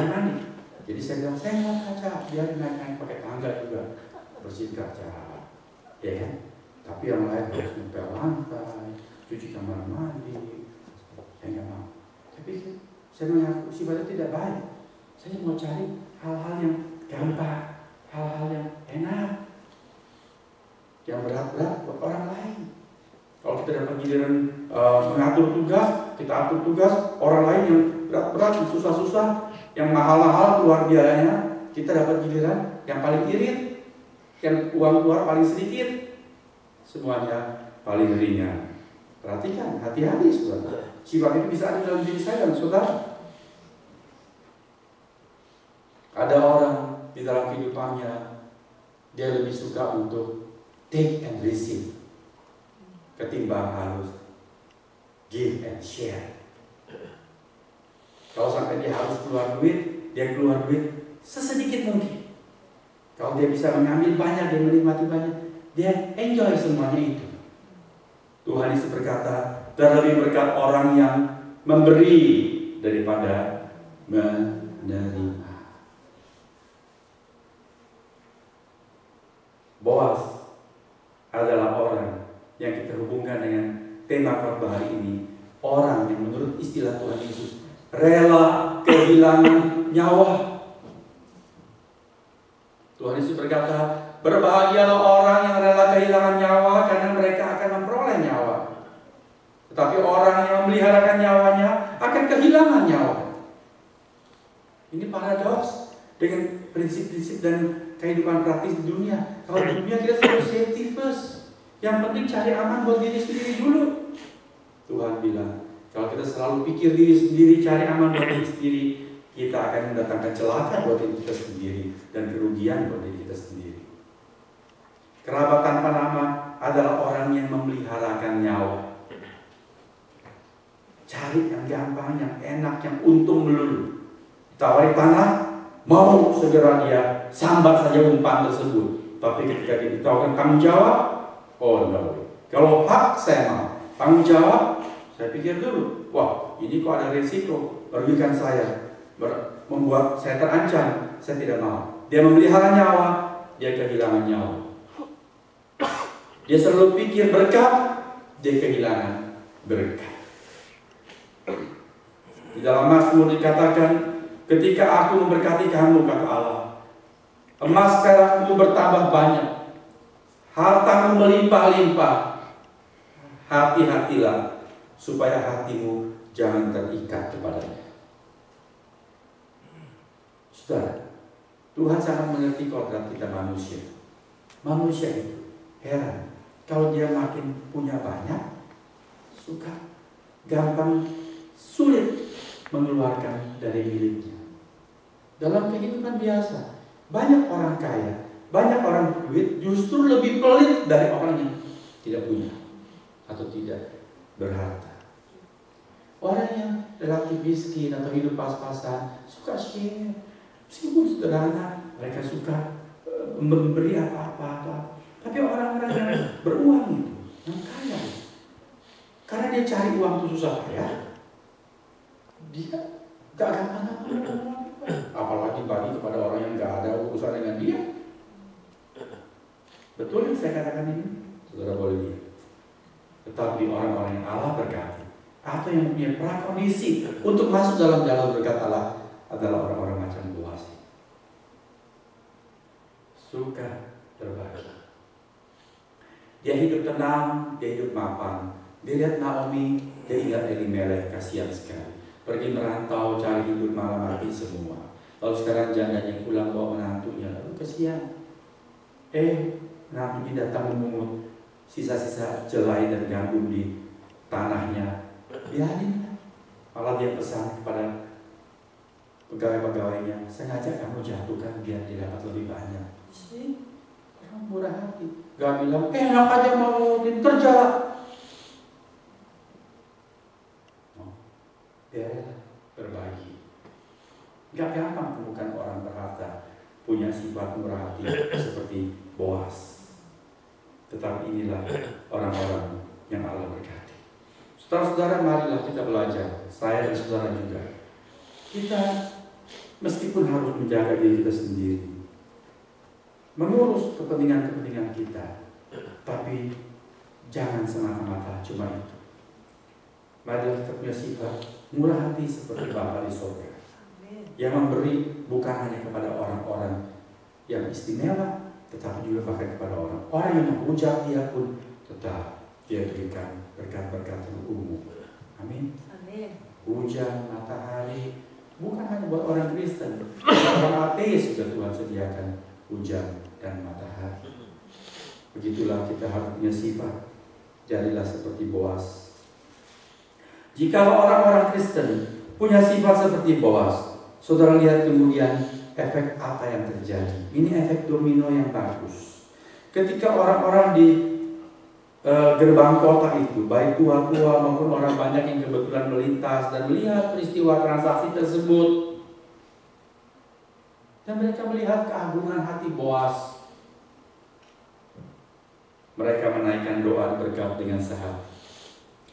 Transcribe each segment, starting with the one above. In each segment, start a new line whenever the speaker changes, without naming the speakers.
mandi. Jadi saya bilang, saya mau kaca, biar naik-naik pakai tangga juga, bersihin kaca, ya kan? Tapi yang lain harus ngepel lantai, cuci kamar mandi, saya nggak mau. Tapi saya mengaku sifatnya tidak baik. Saya mau cari hal-hal yang gampang, hal-hal yang enak, yang berat-berat buat orang lain. Kalau kita dapat giliran mengatur tugas, kita atur tugas, orang lain yang berat-berat, yang susah-susah, yang mahal-mahal keluar biayanya, kita dapat giliran yang paling irit, yang uang keluar paling sedikit, semuanya paling ringan. Perhatikan, hati-hati saudara. Sifat itu bisa ada dalam diri saya dan saudara. Ada orang di dalam kehidupannya, dia lebih suka untuk take and receive ketimbang harus give and share. Kalau sampai dia harus keluar duit, dia keluar duit sesedikit mungkin. Kalau dia bisa mengambil banyak, dia menikmati banyak, dia enjoy semuanya itu. Tuhan Yesus berkata, terlebih berkat orang yang memberi daripada menerima. Boaz adalah orang yang kita hubungkan dengan tema khotbah hari ini. Orang yang menurut istilah Tuhan Yesus rela kehilangan nyawa. Tuhan Yesus berkata, berbahagialah orang yang rela kehilangan nyawa, karena mereka akan memperoleh nyawa. Tetapi orang yang memeliharakan nyawanya akan kehilangan nyawa. Ini paradoks dengan prinsip-prinsip dan kehidupan praktis di dunia. Kalau di dunia kita selalu safety first, yang penting cari aman buat diri sendiri dulu. Tuhan bilang, kalau kita selalu pikir diri sendiri, cari aman buat diri sendiri, kita akan mendatangkan celaka buat diri kita sendiri dan kerugian buat diri kita sendiri. Kerabat tanpa nama adalah orang yang memeliharakan nyawa. Cari yang gampang, yang enak, yang untung melulu. Tawari tanah, mau segera dia sambat saja umpan tersebut. Tapi ketika diberitahukan tanggung jawab, oh no. Kalau hak saya mau, tanggung jawab, saya pikir dulu, wah ini kok ada resiko, merugikan saya, membuat saya terancam, saya tidak mau. Dia memelihara nyawa, dia kehilangan nyawa. Dia selalu pikir berkat, dia kehilangan berkat. Di dalam Mazmur dikatakan, ketika aku memberkati kamu, kata Allah, emas perakmu bertambah banyak, hartamu melimpah-limpah. Hati-hatilah supaya hatimu jangan terikat kepadanya. Saudara, Tuhan sangat mengerti kodrat kita manusia. Manusia itu heran, kalau dia makin punya banyak, suka gampang sulit mengeluarkan dari miliknya. Dalam kehidupan biasa, banyak orang kaya, banyak orang berduit justru lebih pelit dari orang yang tidak punya atau tidak berharta. Orang yang relatif miskin atau hidup pas-pasan suka share, meskipun sederhana, mereka suka memberi apa-apa. Tapi orang-orang yang beruang itu, yang kaya, karena dia cari uang itu susah payah, dia gak akan mana-mana, apalagi bagi kepada orang yang gak ada urusan dengan dia. Betul yang saya katakan ini? Saudara boleh lihat. Tetapi orang-orang yang Allah berkati, atau yang punya prakondisi untuk masuk dalam jalur berkat Allah, adalah orang-orang macam Boaz. Suka berbagi. Dia hidup tenang, dia hidup mapan. Dia lihat Naomi, dia ingat Elimelech, kasihan sekali. Pergi merantau, cari hidup malam mati semua. Lalu sekarang jandanya pulang bawa menantunya, lalu kasihan. Naomi datang memungut sisa-sisa jelai dan gandum di tanahnya. Biarin, malah dia pesan kepada pegawai-pegawainya, sengaja kamu jatuhkan biar dia dapat lebih banyak. Orang murah hati, gak bilang enak aja mau kerja. Biarlah berbagi. Gak gampang temukan orang berharta punya sifat murah hati seperti Boaz. Tetapi inilah orang-orang yang Allah berkati. Saudara-saudara, marilah kita belajar, saya dan saudara juga. Kita Meskipun harus menjaga diri kita sendiri, mengurus kepentingan-kepentingan kita, tapi jangan semata-mata cuma itu. Marilah kita punya sifat murah hati seperti Bapa di surga, yang memberi bukan hanya kepada orang-orang yang istimewa, tetapi juga bahkan kepada orang-orang yang menghujat Dia pun tetap Dia berikan berkat-berkat yang umum. Amin. Hujan, matahari, bukan hanya buat orang Kristen, orang ateis juga Tuhan sediakan hujan dan matahari. Begitulah kita harus punya sifat. Jadilah seperti Boas. Jika orang-orang Kristen punya sifat seperti Boas, saudara lihat kemudian efek apa yang terjadi. Ini efek domino yang bagus. Ketika orang-orang di gerbang kota itu, baik tua-tua maupun orang banyak yang kebetulan melintas dan melihat peristiwa transaksi tersebut, dan mereka melihat keagungan hati Boas, mereka menaikkan doa berkat dengan sehati.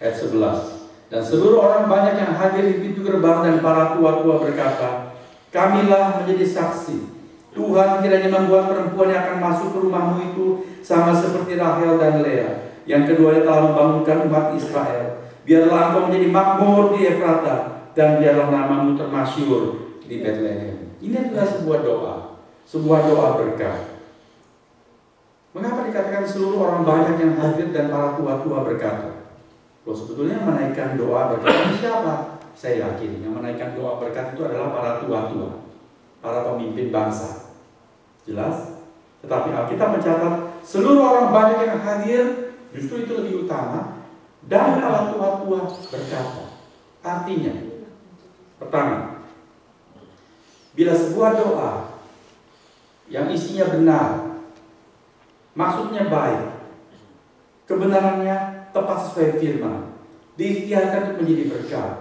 Ayat 11. Dan seluruh orang banyak yang hadir di pintu gerbang dan para tua-tua berkata, kamilah menjadi saksi. Tuhan kiranya membuat perempuan yang akan masuk ke rumahmu itu sama seperti Rahel dan Lea, yang keduanya telah membangunkan umat Israel. Biarlah engkau menjadi makmur di Efrata, dan biarlah namamu termasyhur di Bethlehem. Ini adalah sebuah doa berkat. Mengapa dikatakan seluruh orang banyak yang hadir dan para tua-tua berkata? Loh, sebetulnya menaikkan doa berkat ini siapa? Saya yakin yang menaikkan doa berkat itu adalah para tua-tua, para pemimpin bangsa. Jelas? Tetapi Alkitab mencatat seluruh orang banyak yang hadir, justru itu lebih utama, dan para tua-tua berkata. Artinya, pertama, bila sebuah doa yang isinya benar, maksudnya baik, kebenarannya tepat sesuai firman, diikhtiarkan untuk menjadi berkat,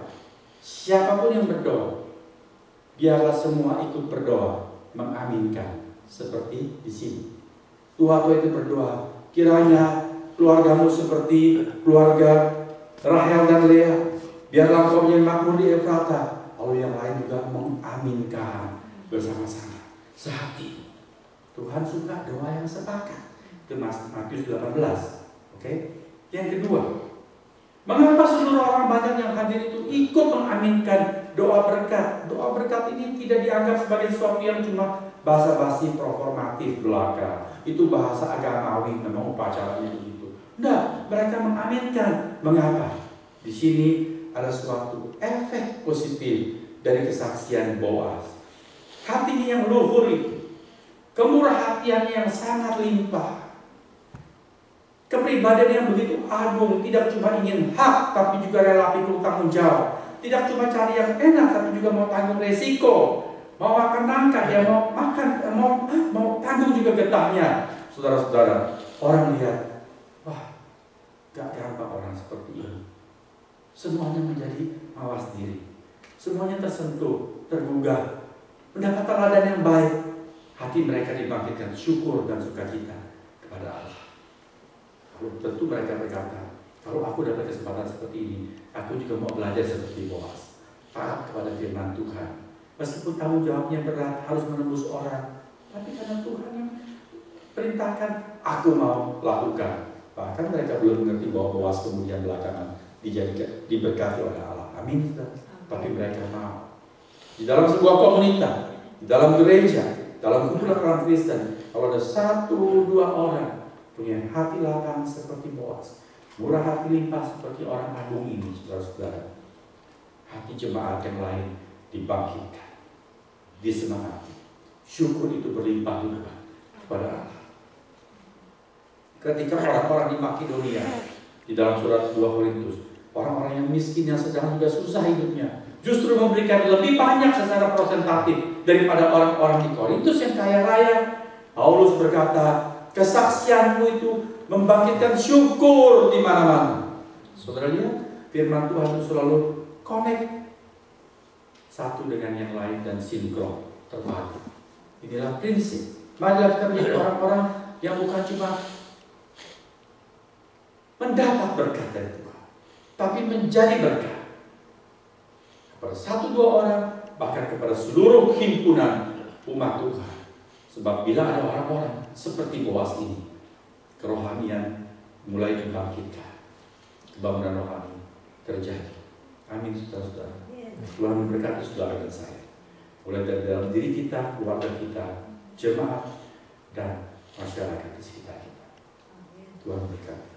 siapapun yang berdoa, biarlah semua ikut berdoa, mengaminkan. Seperti di sini, tua-tua itu berdoa, kiranya keluargamu seperti keluarga Rahel dan Lea, biarlah engkau menjadi makmur di Efrata. Lalu yang lain juga mengaminkan bersama-sama, sehati. Tuhan suka doa yang sepakat. Itu Matius 18. Oke? Yang kedua, mengapa seluruh orang banyak yang hadir itu ikut mengaminkan doa berkat? Doa berkat ini tidak dianggap sebagai sesuatu yang cuma basa-basi performatif belaka. Itu bahasa agamawi, memang upacaranya begitu. Nah, mereka mengaminkan. Mengapa? Di sini ada suatu efek positif dari kesaksian Boas. Hatinya yang luhur itu, kemurahan-hatiannya yang sangat limpah, kepribadian yang begitu agung, tidak cuma ingin hak, tapi juga rela pikul tanggung jawab. Tidak cuma cari yang enak, tapi juga mau tanggung resiko. Mau makan nangka, dia mau makan, mau tanggung juga getahnya. Saudara-saudara, orang lihat, wah, gak gampang orang seperti ini. Semuanya menjadi mawas diri, semuanya tersentuh, tergugah, mendapat teladan yang baik. Hati mereka dibangkitkan syukur dan sukacita kepada Allah. Tentu mereka berkata, kalau aku dapat kesempatan seperti ini, aku juga mau belajar seperti Boas, taat kepada firman Tuhan. Meskipun tanggung jawabnya berat, harus menembus orang, tapi karena Tuhan yang perintahkan, aku mau lakukan. Bahkan mereka belum mengerti bahwa Boas kemudian belakangan diberkati oleh Allah. Amin. Tapi mereka mau. Di dalam sebuah komunitas, di dalam gereja, dalam kumpulan orang Kristen, kalau ada 1-2 orang punya hati lapang seperti Boas, murah hati limpah seperti orang agung ini, saudara-saudara, hati jemaat yang lain dibangkitkan, disemangati, syukur itu berlimpah-limpah kepada Allah. Ketika orang-orang di Makedonia, di dalam surat 2 Korintus, orang-orang yang miskin yang sedang juga susah hidupnya, justru memberikan lebih banyak secara prosentatif daripada orang-orang di Korintus yang kaya raya. Paulus berkata, kesaksianmu itu membangkitkan syukur di mana-mana. Saudara lihat, firman Tuhan itu selalu connect satu dengan yang lain dan sinkron, terpadu. Inilah prinsip. Marilah kita menjadi orang-orang yang bukan cuma mendapat berkat dari Tuhan, tapi menjadi berkat kepada 1-2 orang, bahkan kepada seluruh himpunan umat Tuhan. Sebab bila ada orang-orang seperti Boas ini, kerohanian mulai dibangkitkan, kebangunan rohani terjadi. Amin, saudara-saudara. Tuhan memberkati saudara dan saya, mulai dari dalam diri kita, keluarga kita, jemaat, dan masyarakat di sekitar kita. Tuhan memberkati.